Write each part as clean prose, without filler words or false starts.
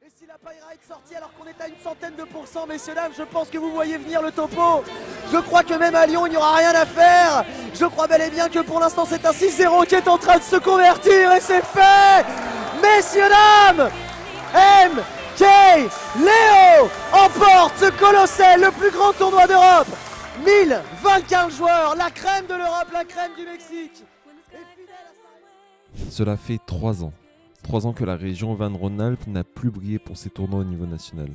Et si la Pyrite sortie alors qu'on est à une centaine de pourcents, messieurs dames, je pense que vous voyez venir le topo. Je crois que même à Lyon, il n'y aura rien à faire. Je crois bel et bien que pour l'instant, c'est un 6-0 qui est en train de se convertir et c'est fait. Messieurs dames, MK Léo emporte ce colossal, le plus grand tournoi d'Europe. 1025 joueurs, la crème de l'Europe, la crème du Mexique. Cela fait 3 ans. 3 ans que la région Auvergne-Rhône-Alpes n'a plus brillé pour ses tournois au niveau national.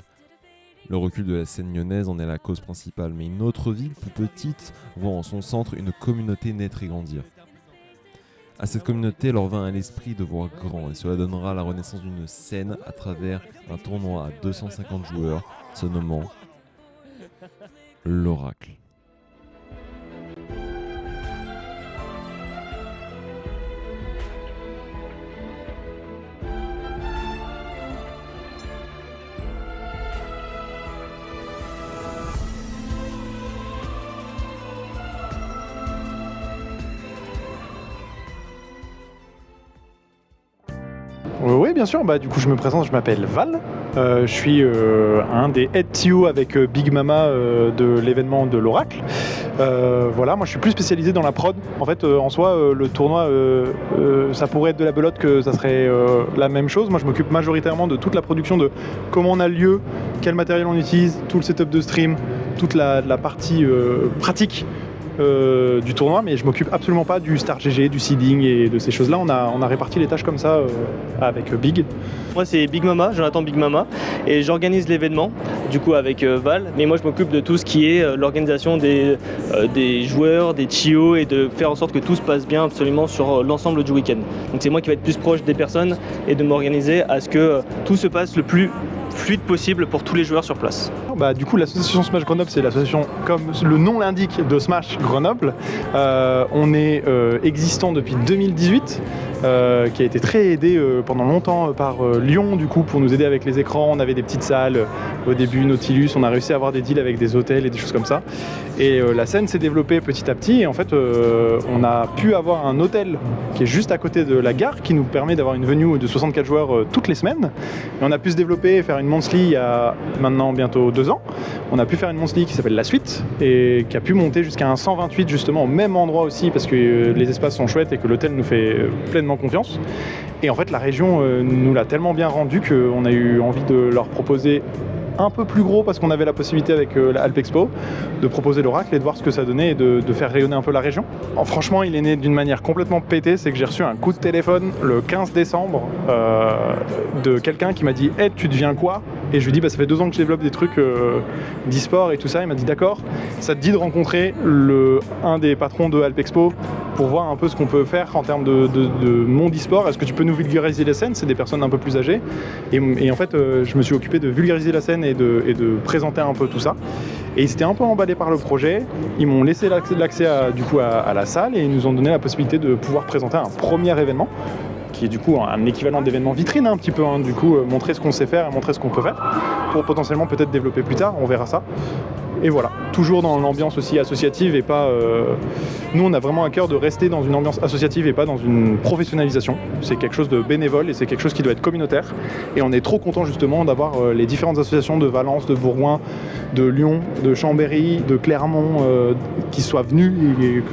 Le recul de la scène lyonnaise en est la cause principale, mais une autre ville plus petite voit en son centre une communauté naître et grandir. À cette communauté leur vint à l'esprit de voir grand, et cela donnera la renaissance d'une scène à travers un tournoi à 250 joueurs, se nommant l'Oracle. Oui, bien sûr. Du coup, je me présente, je m'appelle Val. Je suis un des head TO avec Big Mama de l'événement de l'Oracle. Voilà, moi je suis plus spécialisé dans la prod. En fait, en soi, le tournoi, ça pourrait être de la belote que ça serait la même chose. Moi, je m'occupe majoritairement de toute la production, de comment on a lieu, quel matériel on utilise, tout le setup de stream, toute la partie pratique du tournoi, mais je m'occupe absolument pas du Star GG, du seeding et de ces choses-là. On a réparti les tâches comme ça avec Big. Moi c'est Big Mama, Jonathan Big Mama, et j'organise l'événement du coup avec Val, mais moi je m'occupe de tout ce qui est l'organisation des joueurs, des TIO et de faire en sorte que tout se passe bien absolument sur l'ensemble du week-end. Donc c'est moi qui vais être plus proche des personnes et de m'organiser à ce que tout se passe le plus fluide possible pour tous les joueurs sur place. Du coup, l'association Smash Grenoble, c'est l'association, comme le nom l'indique, de Smash Grenoble. On est existant depuis 2018, qui a été très aidé pendant longtemps par Lyon, du coup, pour nous aider avec les écrans. On avait des petites salles, au début Nautilus, on a réussi à avoir des deals avec des hôtels et des choses comme ça. Et la scène s'est développée petit à petit, et en fait, on a pu avoir un hôtel qui est juste à côté de la gare, qui nous permet d'avoir une venue de 64 joueurs toutes les semaines. Et on a pu se développer et faire une monthly il y a maintenant bientôt 2 ans. On a pu faire une monthly qui s'appelle La Suite et qui a pu monter jusqu'à un 128 justement au même endroit aussi parce que les espaces sont chouettes et que l'hôtel nous fait pleinement confiance. Et en fait la région nous l'a tellement bien rendu qu'on a eu envie de leur proposer un peu plus gros parce qu'on avait la possibilité avec la Alp Expo de proposer l'Oracle et de voir ce que ça donnait et de faire rayonner un peu la région. Franchement, il est né d'une manière complètement pétée, c'est que j'ai reçu un coup de téléphone le 15 décembre de quelqu'un qui m'a dit « Hey, tu deviens quoi ?» Et je lui ai dit ça fait 2 ans que je développe des trucs d'e-sport et tout ça. Il m'a dit d'accord, ça te dit de rencontrer un des patrons de Alp Expo pour voir un peu ce qu'on peut faire en termes de monde e-sport. Est-ce que tu peux nous vulgariser la scène? C'est des personnes un peu plus âgées. Et en fait, je me suis occupé de vulgariser la scène et de présenter un peu tout ça. Et ils étaient un peu emballés par le projet. Ils m'ont laissé l'accès à la salle et ils nous ont donné la possibilité de pouvoir présenter un premier événement qui est du coup un équivalent d'événement vitrine un petit peu, du coup montrer ce qu'on sait faire et montrer ce qu'on peut faire pour potentiellement peut-être développer plus tard, on verra ça. Et voilà, toujours dans l'ambiance aussi associative et pas... Nous on a vraiment à cœur de rester dans une ambiance associative et pas dans une professionnalisation. C'est quelque chose de bénévole et c'est quelque chose qui doit être communautaire. Et on est trop content justement d'avoir les différentes associations de Valence, de Bourgoin, de Lyon, de Chambéry, de Clermont qui soient venues.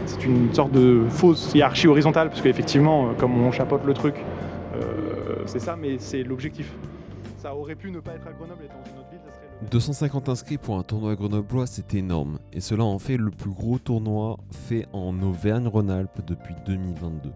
C'est une sorte de fausse hiérarchie horizontale parce qu'effectivement, comme on chapeaute le truc, c'est ça, mais c'est l'objectif. Ça aurait pu ne pas être à Grenoble et dans une autre ville, ça serait... 250 inscrits pour un tournoi grenoblois, c'est énorme. Et cela en fait le plus gros tournoi fait en Auvergne-Rhône-Alpes depuis 2022.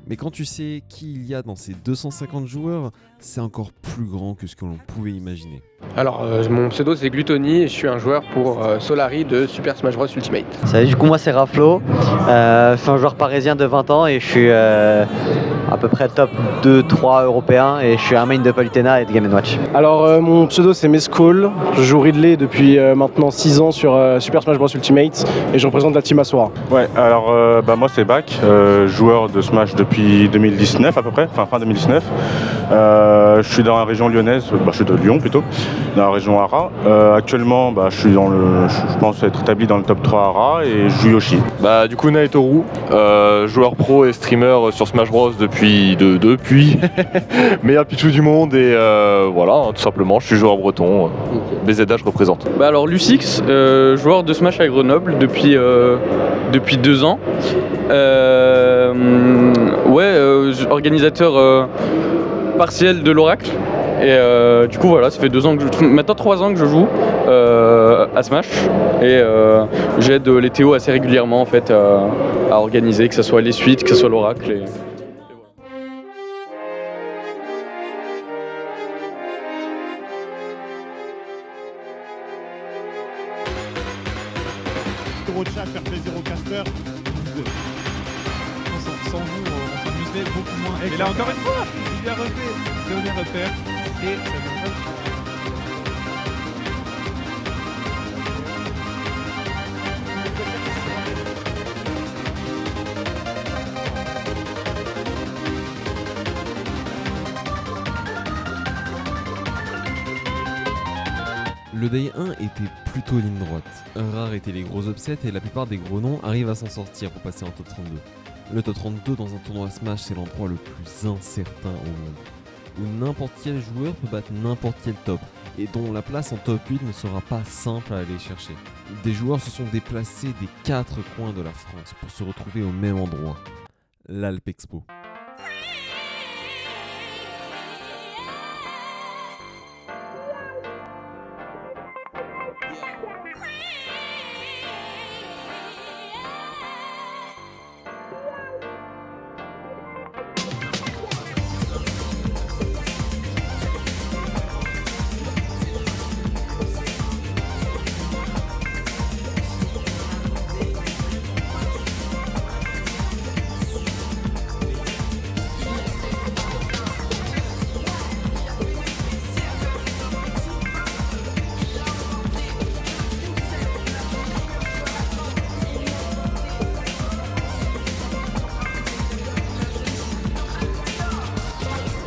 Mais quand tu sais qui il y a dans ces 250 joueurs, c'est encore plus grand que ce que l'on pouvait imaginer. Alors, mon pseudo c'est Gluttony et je suis un joueur pour Solari de Super Smash Bros Ultimate. Salut, du coup moi c'est Raflo, je suis un joueur parisien de 20 ans et je suis à peu près top 2-3 européen et je suis un main de Palutena et de Game & Watch. Alors mon pseudo c'est Mescall, je joue Ridley depuis maintenant 6 ans sur Super Smash Bros Ultimate et je représente la team Asura. Ouais, alors moi c'est Bak, joueur de Smash depuis 2019 à peu près, fin 2019. Je suis dans la région lyonnaise, je suis de Lyon plutôt, dans la région Hara. Actuellement, je suis je pense être établi dans le top 3 Hara et je joue Yoshi. Du coup, Naetoru, joueur pro et streamer sur Smash Bros depuis meilleur Pichou du monde et voilà, tout simplement, je suis joueur breton. BZA, je représente. Alors Lucix, joueur de Smash à Grenoble depuis 2 ans. Organisateur partiel de l'Oracle. Et du coup voilà, ça fait 2 ans maintenant 3 ans que je joue à Smash et j'aide les Théo assez régulièrement en fait à organiser, que ce soit les suites, que ce soit l'Oracle. Euro de chat, faire plaisir aux casters. Sans vous, on s'amuserait beaucoup moins. Et là encore une fois, il a refait Théodore repère et Le Day 1 était plutôt ligne droite. Rares étaient les gros upsets et la plupart des gros noms arrivent à s'en sortir pour passer en top 32. Le top 32 dans un tournoi Smash, c'est l'endroit le plus incertain au monde, où n'importe quel joueur peut battre n'importe quel top, et dont la place en top 8 ne sera pas simple à aller chercher. Des joueurs se sont déplacés des 4 coins de la France pour se retrouver au même endroit, l'Alp Expo.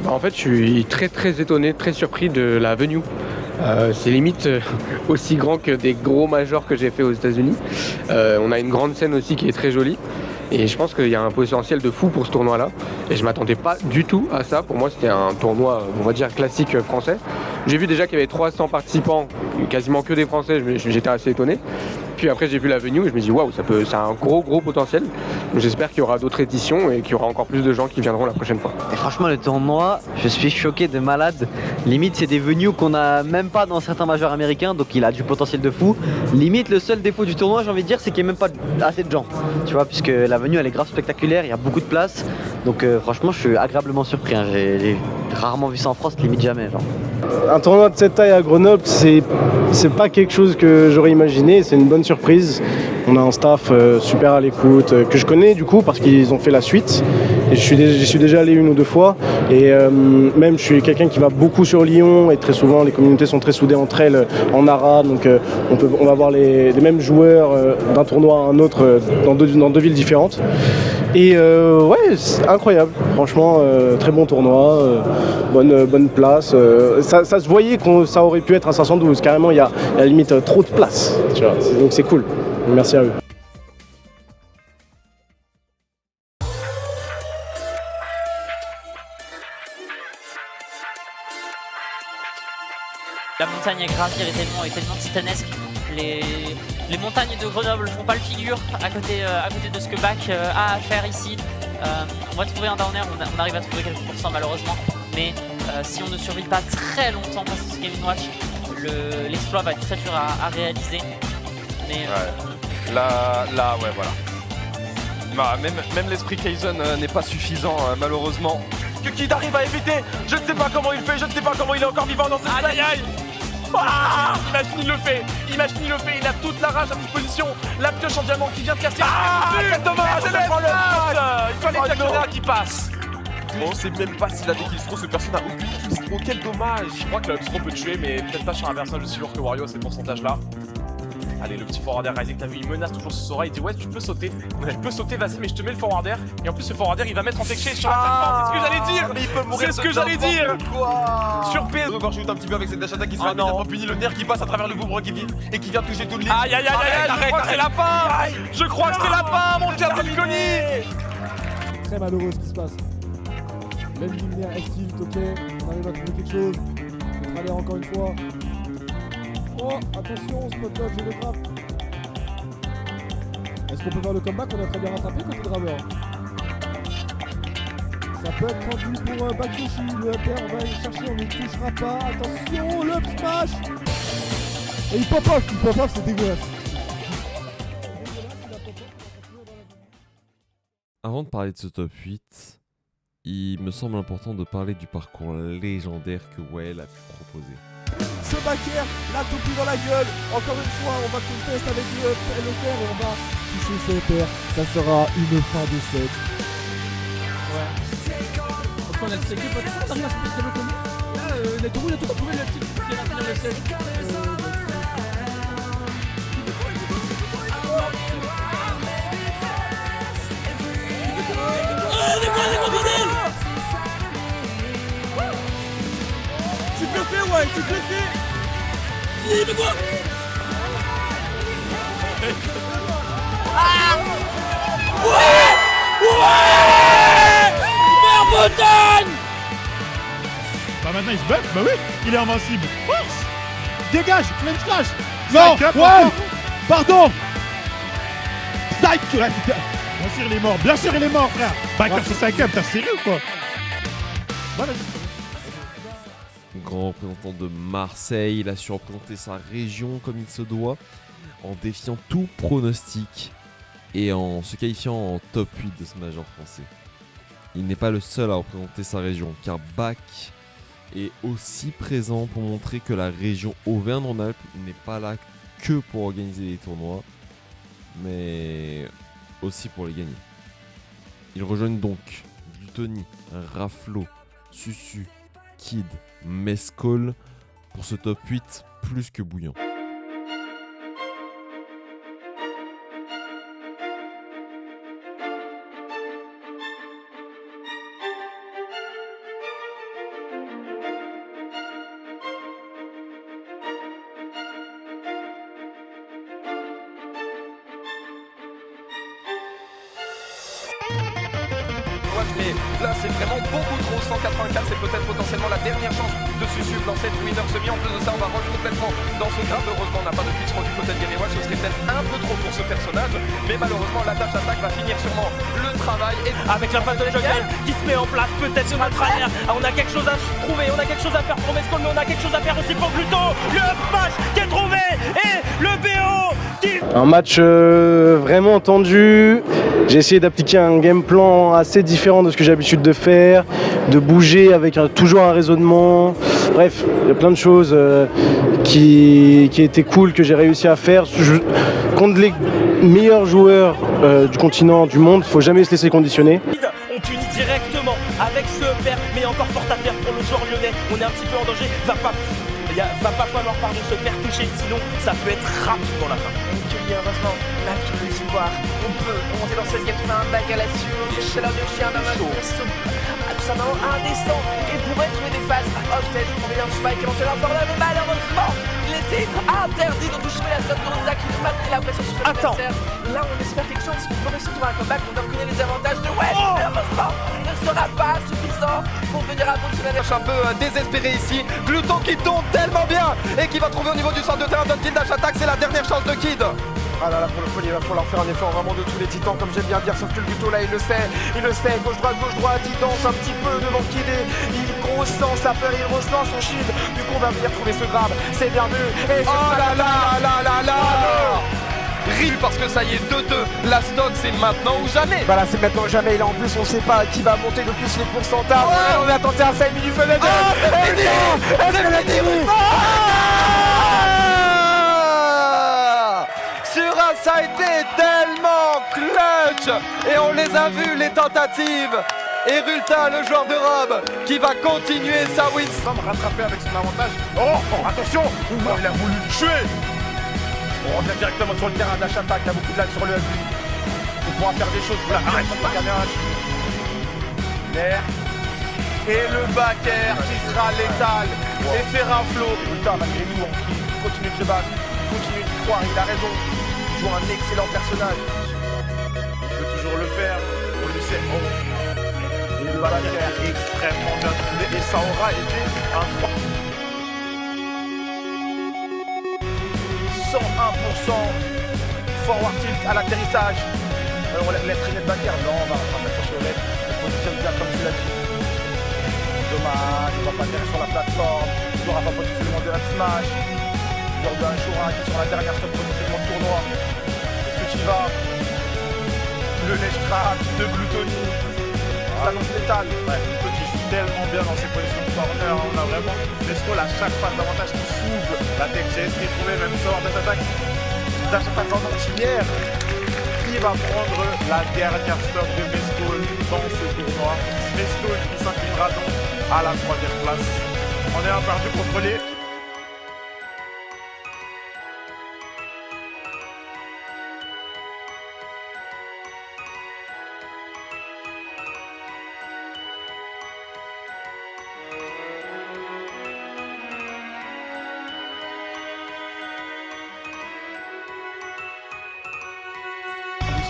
En fait, je suis très étonné, très surpris de la venue. C'est limite aussi grand que des gros majors que j'ai fait aux États-Unis. On a une grande scène aussi qui est très jolie. Et je pense qu'il y a un potentiel de fou pour ce tournoi-là. Et je m'attendais pas du tout à ça. Pour moi, c'était un tournoi, on va dire, classique français. J'ai vu déjà qu'il y avait 300 participants, quasiment que des Français. J'étais assez étonné. Puis après, j'ai vu la venue et je me dis waouh, ça a un gros potentiel. J'espère qu'il y aura d'autres éditions et qu'il y aura encore plus de gens qui viendront la prochaine fois. Et franchement, le tournoi, je suis choqué de malade. Limite, c'est des venues qu'on n'a même pas dans certains majors américains, donc il a du potentiel de fou. Limite, le seul défaut du tournoi, j'ai envie de dire, c'est qu'il n'y a même pas assez de gens. Tu vois, puisque la venue, elle est grave spectaculaire, il y a beaucoup de place. Donc franchement, je suis agréablement surpris. Hein. J'ai rarement vu ça en France, limite jamais. Genre. Un tournoi de cette taille à Grenoble, c'est pas quelque chose que j'aurais imaginé, c'est une bonne surprise. On a un staff super à l'écoute, que je connais du coup parce qu'ils ont fait la suite. Et j'y suis déjà allé 1 ou 2 fois. Et même je suis quelqu'un qui va beaucoup sur Lyon et très souvent les communautés sont très soudées entre elles en Hara. Donc on va voir les mêmes joueurs d'un tournoi à un autre dans deux villes différentes. Et ouais, c'est incroyable. Franchement, très bon tournoi, bonne place. Ça se voyait que ça aurait pu être un 512. Carrément, il y a à la limite trop de place. Tu vois, donc c'est cool. Merci à eux. La montagne à gravir est tellement titanesque. Les montagnes de Grenoble font pas le figure à côté de ce que Bac a à faire ici. On va trouver un downer, on arrive à trouver quelques pourcents malheureusement, mais si on ne survit pas très longtemps face à ce Game & Watch, l'exploit va être très dur à réaliser. Mais là, ouais, voilà. Bah, même l'esprit Kaizen n'est pas suffisant, malheureusement. Que Kid arrive à éviter, je ne sais pas comment il fait, je ne sais pas comment il est encore vivant dans cette aïe aïe. Ah, imagine il le fait, il a toute la rage à disposition, la pioche en diamant qui vient de casser. Ah, quel dommage, il fallait qu'il y en ait un qui passe. Je sais même pas s'il a des kills pro, ce perso n'a aucune kills pro, quel dommage. Je crois que le pro peut tuer, mais peut-être pas sur un personnage aussi lourd que Wario à ces pourcentages là. Allez, le petit forward air Rising, t'as vu, il menace toujours Sora, il dit ouais, tu peux sauter, vas-y, mais je te mets le forward air. Et en plus, ce forward air, il va mettre en tech chase sur la plateforme, c'est ce que j'allais dire. Mais il peut mourir. C'est ce que j'allais dire. Sur PS. Overshoot un petit peu avec cette dash attack qui sera immédiatement puni, le nerf qui passe à travers le boomerang et qui vient toucher tout le ligne. Aïe, je crois que c'est la fin. Je crois que c'est la fin, mon cher Falconi. Très malheureux ce qui se passe. Même luminaire est-il ok, on arrive à trouver quelque chose. On va aller encore une fois. Oh, attention, spot dodge et le trap. Est-ce qu'on peut voir le comeback? On a très bien rattrapé côté Draver. Ça peut être tendu pour Bakyoshi. Le upper, on va aller chercher, on ne touchera pas. Attention, le up smash. Et il pop off, c'est dégueulasse. Avant de parler de ce top 8, il me semble important de parler du parcours légendaire que Well a pu proposer. Ce backer, la toupie dans la gueule. Encore une fois, on va contester avec le fer et on va toucher ce père. Ça sera une fin de set. Ouais. Donc on a le set, pas de ça, on arrive à se poser le commun. Là, Netoru, il a tout trouvé le petit qui va finir le set. Tu te le fais, ouais, tu te le fais. Mais quoi? Bretagne. Bah maintenant il se buff, bah oui, il est invincible. Force. Dégage, flame splash. Non, ouais. Pardon. Psych. Bien sûr il est mort, bien sûr il est mort frère. Backer c'est 5 up, t'as sérieux ou quoi? Voilà. Grand représentant de Marseille, il a su représenter sa région comme il se doit, en défiant tout pronostic et en se qualifiant en top 8 de ce major français. Il n'est pas le seul à représenter sa région, car Bak est aussi présent pour montrer que la région Auvergne-Rhône-Alpes n'est pas là que pour organiser les tournois, mais aussi pour les gagner. Ils rejoignent donc Gluttony, Raflo, Susu, Kid, Mescol pour ce top 8 plus que bouillant. Mais là c'est vraiment beaucoup trop, 184 c'est peut-être potentiellement la dernière chance de Susu dans cette winner semi. En plus de ça on va roll complètement dans ce grab. Heureusement on n'a pas de pitch rendu côté de Gamewatch, ce serait peut-être un peu trop pour ce personnage, mais malheureusement la dash attaque va finir sûrement le travail. Et avec la phase de Jogel qui se met en place, peut-être sur notre arrière. On a quelque chose à trouver, on a quelque chose à faire pour Mescol, mais on a quelque chose à faire aussi pour Gluto. Le up smash qui est trouvé et le BO qui... Un match vraiment tendu. J'ai essayé d'appliquer un game plan assez différent de ce que j'ai l'habitude de faire, de bouger avec toujours un raisonnement. Bref, il y a plein de choses qui étaient cool que j'ai réussi à faire. Contre les meilleurs joueurs du continent, du monde, il ne faut jamais se laisser conditionner. On punit directement avec ce père, mais encore porte à terre pour le joueur lyonnais. On est un petit peu en danger, va pas falloir se faire toucher, sinon ça peut être rapide dans la fin. Heureusement, là tout l'espoir, on peut monter dans cette game, on a un bac à la dessus, chaleur de chien, un match absolument indécent, et pourrait trouver des phases off-stage, on met un spike éventuellement fort là, mais malheureusement, il était interdit de toucher la zone de Ronda qui maintenait la pression sur l'adversaire. Là on espère quelque chose, on peut réussir à trouver un comeback, on reconnaît les avantages de West, malheureusement, il ne sera pas suffisant pour venir à bout de ce match. Un peu désespéré ici, Gluton qui tombe tellement bien et qui va trouver au niveau du centre de terrain d'un kill dash attack, c'est la dernière chance de Kid. Ah là là, pour le coup, il va falloir faire un effort vraiment de tous les titans, comme j'aime bien dire, sauf que le Gluto là il le sait, gauche-droite, il danse un petit peu devant Kid et il ressent sa peur, il ressent son shield, du coup on va venir trouver ce grab, c'est bien vu, et oh là là Rip parce que ça y est, 2-2, la stock c'est maintenant ou jamais. Bah là c'est maintenant ou jamais, là en plus on sait pas qui va monter le plus les pourcentages. Ouais, on a tenté un 5 minutes fenêtre. Oh c'est fini. Ça a été tellement clutch et on les a vus les tentatives. Et Rulta, le joueur de Rob, qui va continuer sa win. Va me rattraper avec son avantage. Oh, attention, il a voulu le tuer. On revient directement sur le terrain Dash Attack, il y a beaucoup de lag sur le FB. On pourra faire des choses. Voilà, arrête sur la caméra. Et le back air qui sera létal. Et Ferraflo. Putain, malgré nous, il continue de se battre, il continue d'y croire, il a raison. Il joue un excellent personnage. Il peut toujours le faire. On lui sait. Et le back air extrêmement bien tourné. Et ça aura été un 3. 101% forward tilt à l'atterrissage. On laisse traîner le back air. Non, on va s'accrocher au LED. On positionne bien comme tu l'as dit. Dommage, il ne va pas atterrir sur la plateforme. Il n'aura pas positionnement de la smash. Lors d'un Shura qui est sur la dernière stop positionnement de tournoi. Est-ce que tu y vas? Le ledge grab de Gluttony. Ça annonce létal. Ouais, Gluttony joue tellement bien dans ses positions de corner. On a vraiment Nescol à chaque phase d'avantage qui s'ouvre. La tech GS qui est trouvée, même sort Dash Attack. Dash Attack en entière. Qui va prendre la dernière stop de Mescol dans ce tournoi? Mescol qui s'inclinera donc à la 3e place. On est un perdu contrôlé.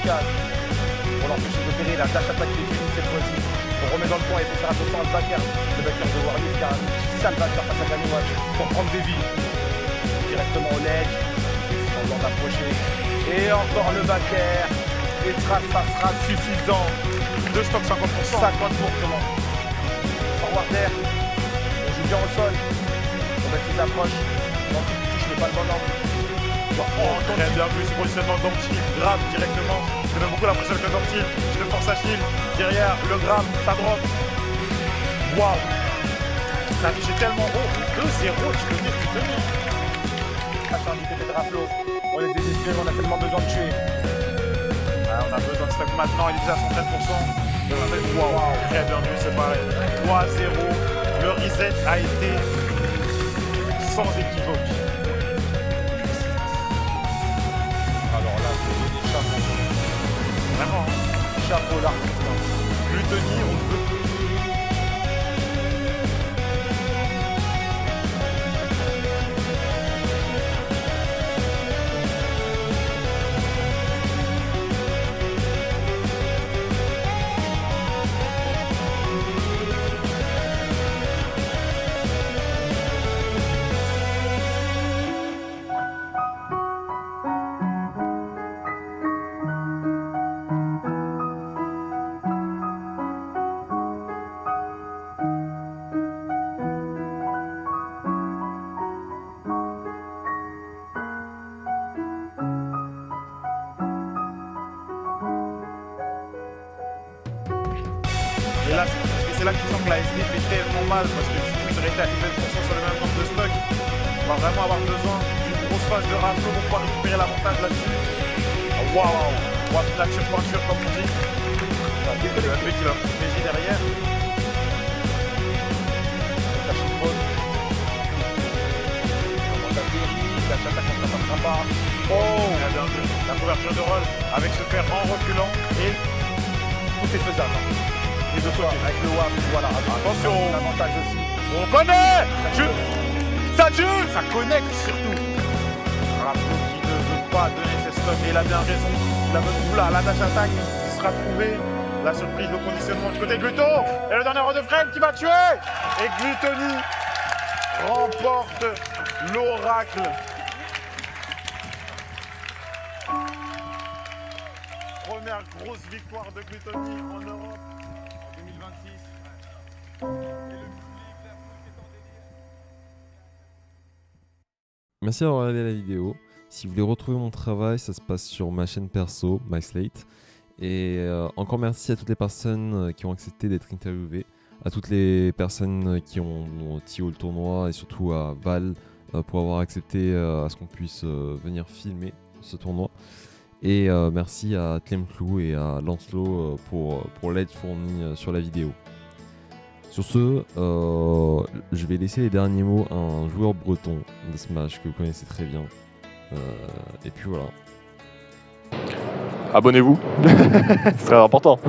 Pour l'empêcher d'opérer la Dash Attack qui est finie cette fois-ci. On remet dans le point et il faut faire attention à le backer. Le backer de Warrior qui a un sale backer face à Ganouach pour prendre des vies. Directement au ledge. On va d'approcher. Et encore le backer. Et Trace, ça sera suffisant. De stock 50%. 50%. Forward air. On joue bien au sol. On met ses approches. L'antique qui touche mais pas le bon angle. Très bien vu ce positionnement d'Antil, grab directement. Je mets beaucoup la pression avec le d'Antil. Je le force à shield. Derrière, le grab, ça drop. Waouh! Ça a affiché tellement haut. 2-0, je peux dire Gluttony. Machin du côté de Raflo. On est désespéré, on a tellement besoin de tuer. Ah, on a besoin de stock maintenant, il est déjà à 130%. Waouh, très bien vu, c'est pareil. 3-0. Le reset a été sans équivoque. Vraiment, chapeau l'artiste. Gluttony, on peut. Et là, c'est là que tu sens que la SD fait tellement mal parce que du coup, ils auraient été à 10% sur le même nombre de stocks. On va vraiment avoir besoin d'une grosse phase de Raflo pour pouvoir récupérer l'avantage là-dessus. Waouh! Waouh, la pointure comme on dit. Le FB qui va protéger derrière. Oh! La couverture de roll avec ce fer en reculant et tout est faisable. Les deux côtés avec le WAP, voilà. Attention! L'avantage aussi. On connaît! Ça joue! Ça connecte surtout. Raflo qui ne veut pas donner ses stocks et il a bien raison. La Dash Attack qui sera trouvée. La surprise, le conditionnement du côté de Gluto. Et le dernier round de frame qui va tuer. Et Gluttony remporte l'Oracle. Première grosse victoire de Gluttony en Europe en 2026. Merci d'avoir regardé la vidéo. Si vous voulez retrouver mon travail, ça se passe sur ma chaîne perso, MySlate. Et encore merci à toutes les personnes qui ont accepté d'être interviewées, à toutes les personnes qui ont TO le tournoi et surtout à Val pour avoir accepté à ce qu'on puisse venir filmer ce tournoi. Et merci à Clemclou et à Lancelot pour l'aide fournie sur la vidéo. Sur ce, je vais laisser les derniers mots à un joueur breton de Smash que vous connaissez très bien, Et puis voilà. Abonnez-vous, c'est très important.